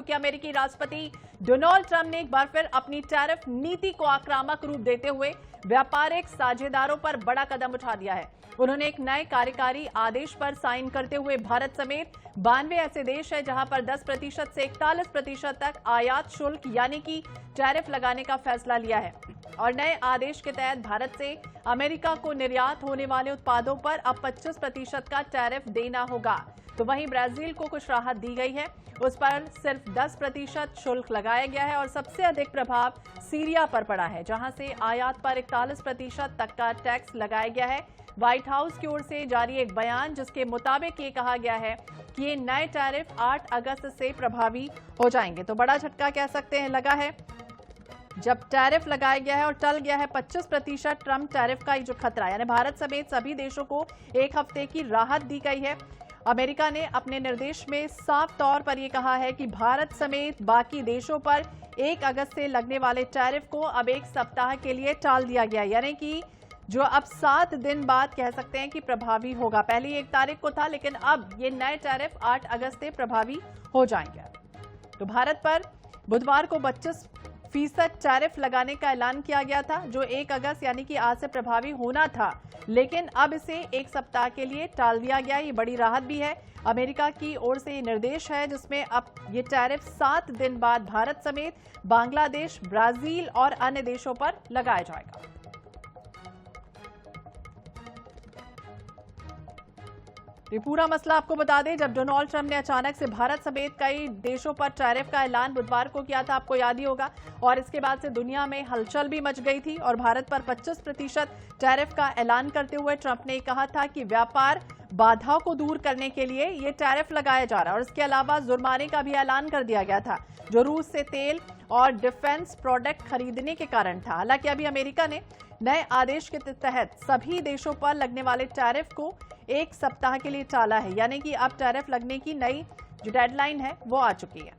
क्योंकि अमेरिकी राष्ट्रपति डोनाल्ड ट्रंप ने एक बार फिर अपनी टैरिफ नीति को आक्रामक रूप देते हुए व्यापारिक साझेदारों पर बड़ा कदम उठा दिया है। उन्होंने एक नए कार्यकारी आदेश पर साइन करते हुए भारत समेत 92 ऐसे देश हैं जहां पर 10% से 41% तक आयात शुल्क यानी कि टैरिफ लगाने का फैसला लिया है। और नए आदेश के तहत भारत से अमेरिका को निर्यात होने वाले उत्पादों पर अब 25% का टैरिफ देना होगा। तो वहीं ब्राजील को कुछ राहत दी गई है, उस पर सिर्फ 10% शुल्क लगाया गया है। और सबसे अधिक प्रभाव सीरिया पर पड़ा है, जहां से आयात पर 41% तक का टैक्स लगाया गया है। व्हाइट हाउस की ओर से जारी एक बयान जिसके मुताबिक ये कहा गया है कि ये नए टैरिफ 8 अगस्त से प्रभावी हो जाएंगे। तो बड़ा झटका कह सकते हैं लगा है जब टैरिफ लगाया गया है और टल गया है 25% ट्रंप टैरिफ का जो खतरा, यानी भारत समेत सभी देशों को एक हफ्ते की राहत दी गई है। अमेरिका ने अपने निर्देश में साफ तौर पर यह कहा है कि भारत समेत बाकी देशों पर 1 अगस्त से लगने वाले टैरिफ को अब 1 सप्ताह के लिए टाल दिया गया, यानी कि जो अब 7 दिन बाद कह सकते हैं कि प्रभावी होगा। पहले 1 तारीख को था, लेकिन अब ये नए टैरिफ 8 अगस्त से प्रभावी हो जाएंगे। तो भारत पर बुधवार को 25% टैरिफ लगाने का ऐलान किया गया था, जो 1 अगस्त यानी कि आज से प्रभावी होना था, लेकिन अब इसे 1 सप्ताह के लिए टाल दिया गया। ये बड़ी राहत भी है। अमेरिका की ओर से ये निर्देश है जिसमें अब ये टैरिफ 7 दिन बाद भारत समेत बांग्लादेश, ब्राजील और अन्य देशों पर लगाया जाएगा। ये पूरा मसला आपको बता दें, जब डोनाल्ड ट्रंप ने अचानक से भारत समेत कई देशों पर टैरिफ का ऐलान बुधवार को किया था, आपको याद ही होगा, और इसके बाद से दुनिया में हलचल भी मच गई थी। और भारत पर 25% टैरिफ का ऐलान करते हुए ट्रंप ने कहा था कि व्यापार बाधाओं को दूर करने के लिए ये टैरिफ लगाया जा रहा है। और इसके अलावा जुर्माने का भी ऐलान कर दिया गया था, जो रूस से तेल और डिफेंस प्रोडक्ट खरीदने के कारण था। हालांकि अभी अमेरिका ने नए आदेश के तहत सभी देशों पर लगने वाले टैरिफ को 1 सप्ताह के लिए टाला है, यानी कि अब टैरिफ लगने की नई जो डेडलाइन है वो आ चुकी है।